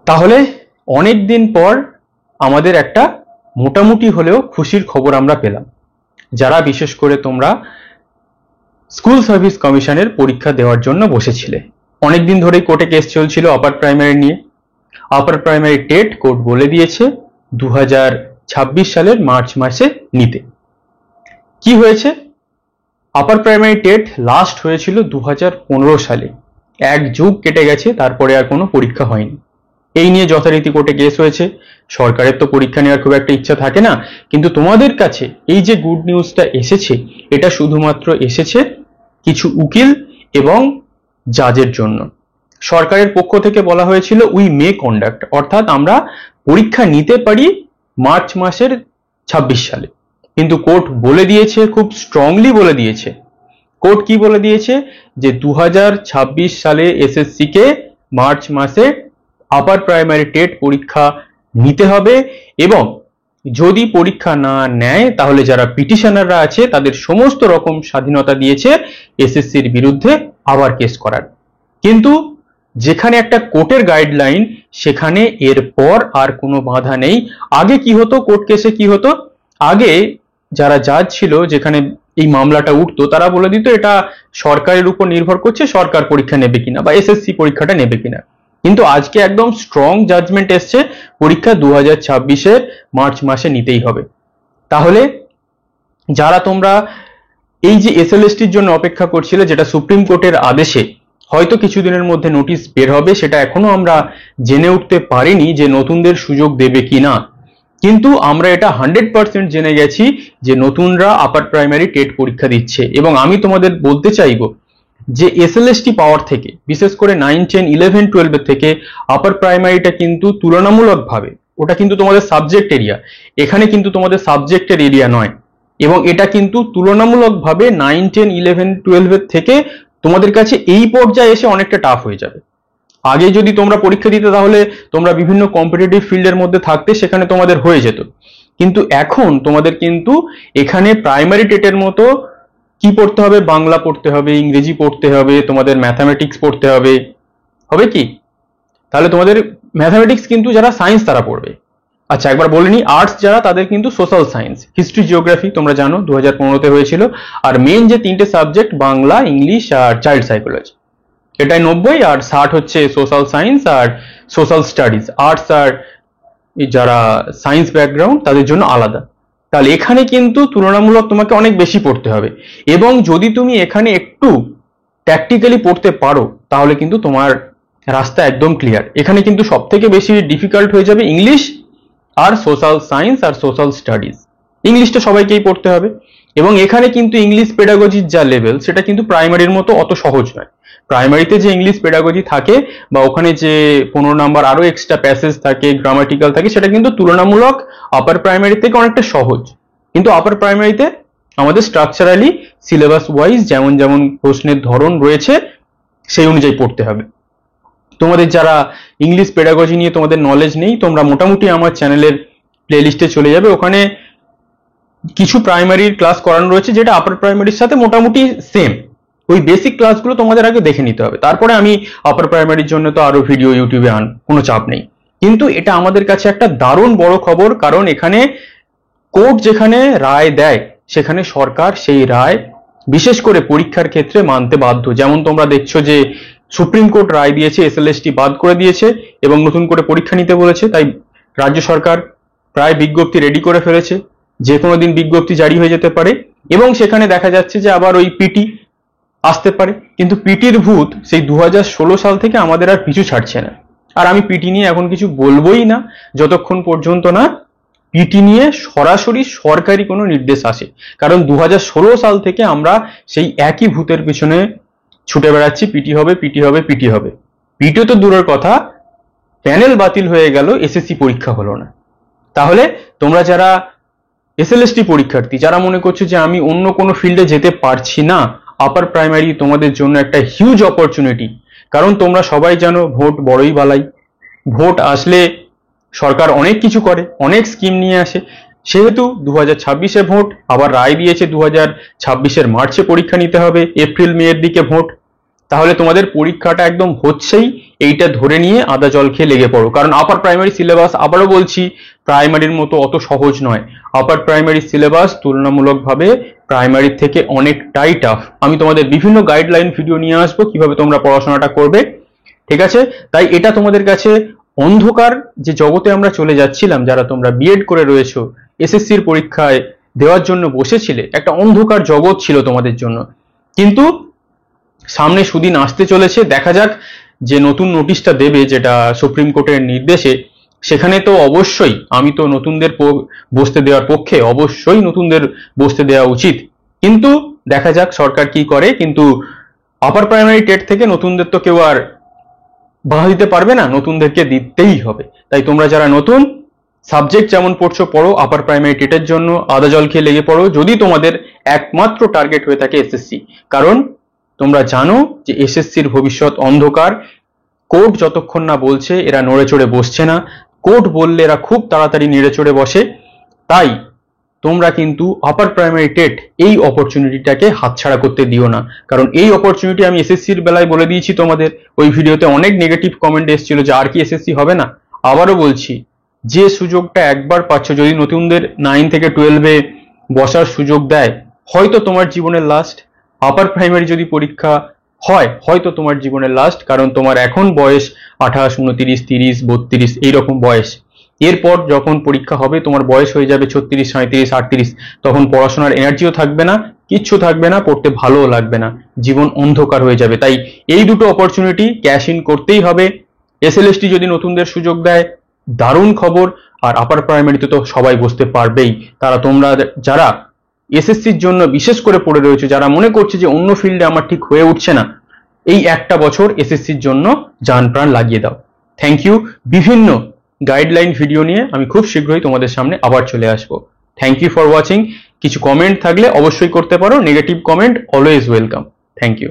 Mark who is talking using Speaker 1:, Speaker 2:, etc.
Speaker 1: তাহলে অনেক দিন পর আমাদের একটা মোটামুটি হলেও খুশির খবর আমরা পেলাম। যারা বিশেষ করে তোমরা স্কুল সার্ভিস কমিশনের পরীক্ষা দেওয়ার জন্য বসেছিলে, অনেকদিন ধরেই কোর্টে কেস চলছিল আপার প্রাইমারি নিয়ে। আপার প্রাইমারি টেট কোর্ট বলে দিয়েছে 2026 সালের মার্চ মাসে নিতে। কি হয়েছে, আপার প্রাইমারি টেট লাস্ট হয়েছিল 2015 সালে, এক যুগ কেটে গেছে, তারপরে আর কোনো পরীক্ষা হয়নি। এই নিয়ে যথারীতি কোর্টে কেস হয়েছে। সরকারের তো পরীক্ষা নেওয়ার খুব একটা ইচ্ছা থাকে না, কিন্তু তোমাদের কাছে এই যে গুড নিউজটা এসেছে, এটা শুধুমাত্র এসেছে কিছু উকিল এবং জাজের জন্য। সরকারের পক্ষ থেকে বলা হয়েছিল উই মে কন্ডাক্ট, অর্থাৎ আমরা পরীক্ষা নিতে পারি মার্চ মাসের 26 সালে। কিন্তু কোর্ট বলে দিয়েছে, খুব স্ট্রংলি বলে দিয়েছে। কোর্ট কি বলে দিয়েছে যে 2026 সালে এসএসসি কে মার্চ মাসে আপার প্রাইমারি টেট পরীক্ষা নিতে হবে, এবং যদি পরীক্ষা না নেয় তাহলে যারা পিটিশনাররা আছে তাদের সমস্ত রকম স্বাধীনতা দিয়েছে এসএসসির বিরুদ্ধে আবার কেস করার। কিন্তু যেখানে একটা কোর্টের গাইডলাইন, সেখানে এরপর আর কোনো বাধা নেই। আগে কি হতো, কোর্ট কেসে কি হতো, আগে যারা জাজ ছিল যেখানে এই মামলাটা উঠতো, তারা বলে দিত এটা সরকারের উপর নির্ভর করছে, সরকার পরীক্ষা নেবে কিনা বা এসএসসি পরীক্ষাটা নেবে কিনা। কিন্তু আজকে একদম স্ট্রং জাজমেন্ট এসছে, পরীক্ষা 2026 মার্চ মাসে নিতেই হবে। তাহলে যারা তোমরা এই যে এসএলএসটির জন্য অপেক্ষা করছিলে, যেটা সুপ্রিম কোর্টের আদেশে হয়তো কিছুদিনের মধ্যে নোটিশ বের হবে, সেটা এখনো আমরা জেনে উঠতে পারিনি যে নতুনদের সুযোগ দেবে কিনা, কিন্তু আমরা এটা 100% জেনে গেছি যে নতুনরা আপার প্রাইমারি টেট পরীক্ষা দিচ্ছে। এবং আমি তোমাদের বলতে চাইবো যে এসএলএসটি পাওয়ার থেকে, বিশেষ করে 9, 10, 11, 12 এর থেকে আপার প্রাইমারিটা কিন্তু তুলনামূলকভাবে, ওটা কিন্তু তোমাদের সাবজেক্ট এরিয়া, এখানে কিন্তু তোমাদের সাবজেক্টের এরিয়া নয়, এবং এটা কিন্তু তুলনামূলকভাবে 9, 10, 11, 12 এর থেকে তোমাদের কাছে এই পর্যায়ে এসে অনেকটা টাফ হয়ে যাবে। আগে যদি তোমরা পরীক্ষা দিতে তাহলে তোমরা বিভিন্ন কম্পিটিটিভ ফিল্ডের মধ্যে থাকতে, সেখানে তোমাদের হয়ে যেত। কিন্তু এখন তোমাদের কিন্তু এখানে প্রাইমারি টেটের মতো কি পড়তে হবে, বাংলা পড়তে হবে, ইংরেজি পড়তে হবে, তোমাদের ম্যাথামেটিক্স পড়তে হবে। হবে কি, তাহলে তোমাদের ম্যাথামেটিক্স কিন্তু যারা সায়েন্স তারা পড়বে। আচ্ছা একবার বলে নি, আর্টস যারা তাদের কিন্তু সোশ্যাল সায়েন্স, হিস্ট্রি, জিওগ্রাফি তোমরা জানো 2015-তে হয়েছিল। আর মেন যে তিনটে সাবজেক্ট, বাংলা, ইংলিশ আর চাইল্ড সাইকোলজি, এটাই 90, আর 60 হচ্ছে সোশ্যাল সায়েন্স আর সোশ্যাল স্টাডিজ। আর্টস আর যারা সায়েন্স ব্যাকগ্রাউন্ড তাদের জন্য আলাদা। তাহলে এখানে কিন্তু তুলনামূলক তোমাকে অনেক বেশি পড়তে হবে, এবং যদি তুমি এখানে একটু প্র্যাকটিক্যালি পড়তে পারো তাহলে কিন্তু তোমার রাস্তা একদম ক্লিয়ার। এখানে কিন্তু সব থেকে বেশি ডিফিকাল্ট হয়ে যাবে ইংলিশ আর সোশ্যাল সায়েন্স আর সোশ্যাল স্টাডিজ। ইংলিশটা সবাইকেই পড়তে হবে, এবং এখানে কিন্তু ইংলিশ পেডাগজির যা লেভেল, সেটা কিন্তু প্রাইমারির মতো অত সহজ নয়। প্রাইমারিতে যে ইংলিশ পেডাগজি থাকে বা ওখানে যে 15 নাম্বার আরো এক্সট্রা প্যাসেজ থাকে, গ্রামাটিক্যাল থাকে, সেটা কিন্তু তুলনামূলক আপার প্রাইমারি থেকে অনেকটা সহজ। কিন্তু আপার প্রাইমারিতে আমাদের স্ট্রাকচারালি সিলেবাস ওয়াইজ যেমন যেমন প্রশ্নের ধরন রয়েছে সেই অনুযায়ী পড়তে হবে। তোমাদের যারা ইংলিশ পেডাগজি নিয়ে তোমাদের নলেজ নেই, তোমরা মোটামুটি আমার চ্যানেলের প্লেলিস্টে চলে যাবে, ওখানে কিছু প্রাইমারির ক্লাস করানো রয়েছে যেটা আপার প্রাইমারির সাথে মোটামুটি সেম। ওই বেসিক ক্লাসগুলো তোমাদের আগে দেখে নিতে হবে, তারপরে আমি আপার প্রাইমারির জন্য তো আরো ভিডিও ইউটিউবে আন, কোনো চাপ নেই। কিন্তু এটা আমাদের কাছে একটা দারুণ বড় খবর, কারণ এখানে কোর্ট যেখানে রায় দেয় সেখানে সরকার সেই রায় বিশেষ করে পরীক্ষার ক্ষেত্রে মানতে বাধ্য। যেমন তোমরা দেখছো যে সুপ্রিম কোর্ট রায় দিয়েছে, এসএলএসটি বাদ করে দিয়েছে এবং নতুন করে পরীক্ষা নিতে বলেছে, তাই রাজ্য সরকার প্রায় বিজ্ঞপ্তি রেডি করে ফেলেছে, যে কোনো দিন বিজ্ঞপ্তি জারি হয়ে যেতে পারে। এবং সেখানে দেখা যাচ্ছে যে আবার ওই পিটি আসতে পারে, কিন্তু পিটির ভূত সেই 2016 সাল থেকে আমাদের আর পিছু ছাড়ছে না। আর আমি পিটি নিয়ে এখন কিছু বলবোই না যতক্ষণ পর্যন্ত না পিটি নিয়ে সরাসরি সরকারি কোনো নির্দেশ আসে, কারণ 2016 সাল থেকে আমরা সেই একই ভূতের পিছনে ছুটে বেড়াচ্ছি, পিটি হবে, পিটি হবে, পিটি হবে। পিটিও তো দূরের কথা, প্যানেল বাতিল হয়ে গেল, এসএসসি পরীক্ষা হলো না। তাহলে তোমরা যারা এসএলএসটি পরীক্ষার্থী, যারা মনে করছো যে আমি অন্য কোনো ফিল্ডে যেতে পারছি না, আপার প্রাইমারি তোমাদের জন্য একটা হিউজ অপরচুনিটি। কারণ তোমরা সবাই জানো ভোট বড়ই বালাই, ভোট আসলে সরকার অনেক কিছু করে, অনেক স্কিম নিয়ে আসে। সেহেতু 2026-এ ভোট, আবার রায় দিয়েছে 2026-এর মার্চে পরীক্ষা নিতে হবে, এপ্রিল মে এর দিকে ভোট। তাহলে তোমাদের পরীক্ষাটা একদম হচ্ছেই, এইটা ধরে নিয়ে আদা জল খেয়ে লেগে পড়ো। কারণ আপার প্রাইমারি সিলেবাস, আবারও বলছি, প্রাইমারির মতো অত সহজ নয়। আপার প্রাইমারি সিলেবাস তুলনামূলকভাবে প্রাইমারির থেকে অনেকটাই টাফ। আমি তোমাদের বিভিন্ন গাইডলাইন ভিডিও নিয়ে আসবো কিভাবে তোমরা পড়াশোনাটা করবে, ঠিক আছে? তাই এটা তোমাদের কাছে অন্ধকার যে জগতে আমরা চলে যাচ্ছিলাম, যারা তোমরা বিএড করে রয়েছো, এসএসসির পরীক্ষায় দেওয়ার জন্য বসেছিলে, একটা অন্ধকার জগৎ ছিল তোমাদের জন্য। কিন্তু সামনে সুদিন আসতে চলেছে, দেখা যাক যে নতুন নোটিশটা দেবে, যেটা সুপ্রিম কোর্টের নির্দেশে, সেখানে তো অবশ্যই আমি তো নতুনদের বসতে দেওয়ার পক্ষে, অবশ্যই নতুনদের বসতে দেওয়া উচিত। কিন্তু দেখা যাক সরকার কি করে। কিন্তু আপার প্রাইমারি টেট থেকে নতুনদের তো কেউ আর বাধা দিতে পারবে না, নতুনদেরকে দিতেই হবে। তাই তোমরা যারা নতুন, সাবজেক্ট যেমন পড়ছো পড়ো, আপার প্রাইমারি টেটের জন্য আদা জল খেয়ে লেগে পড়ো, যদি তোমাদের একমাত্র টার্গেট হয়ে থাকে এসএসসি। কারণ তোমরা জানো যে এসএসসির ভবিষ্যৎ অন্ধকার। কোর্ট যতক্ষণ না বলছে এরা নড়ে চড়ে বসছে না, কোর্ট বললে এরা খুব তাড়াতাড়ি নেড়ে চড়ে বসে। তাই তোমরা কিন্তু আপার প্রাইমারি টেট এই অপরচুনিটিটাকে হাতছাড়া করতে দিও না। কারণ এই অপরচুনিটি আমি এসএসসির বেলায় বলে দিয়েছি তোমাদের, ওই ভিডিওতে অনেক নেগেটিভ কমেন্ট এসেছিল যে আর কি এসএসসি হবে না। আবারও বলছি, যে সুযোগটা একবার পাচ্ছ, যদি নতুনদের 9 থেকে 12-এ বসার সুযোগ দেয়, হয়তো তোমার জীবনের লাস্ট। আপার প্রাইমারি যদি পরীক্ষা হয়, হয়তো তোমার জীবনের লাস্ট। কারণ তোমার এখন বয়স 28, 29, 30, 32 এইরকম বয়স। এরপর যখন পরীক্ষা হবে তোমার বয়স হয়ে যাবে 36, 37, 38। তখন পড়াশোনার এনার্জিও থাকবে না, কিচ্ছু থাকবে না, পড়তে ভালোও লাগবে না, জীবন অন্ধকার হয়ে যাবে। তাই এই দুটো অপরচুনিটি ক্যাশ ইন করতেই হবে। এসএলএসটি যদি নতুনদের সুযোগ দেয়, দারুণ খবর। আর আপার প্রাইমারিতে তো সবাই বসতে পারবেই। তারা তোমরা যারা এসএসসির জন্য বিশেষ করে পড়ে রয়েছে, যারা মনে করছে যে অন্য ফিল্ডে আমার ঠিক হয়ে উঠছে না, এই একটা বছর এসএসসির জন্য জান প্রাণ লাগিয়ে দাও। Thank you. বিভিন্ন গাইডলাইন ভিডিও নিয়ে আমি খুব শীঘ্রই তোমাদের সামনে আবার চলে আসবো। Thank you for watching. কিছু কমেন্ট থাকলে অবশ্যই করতে পারো, negative comment always welcome. Thank you.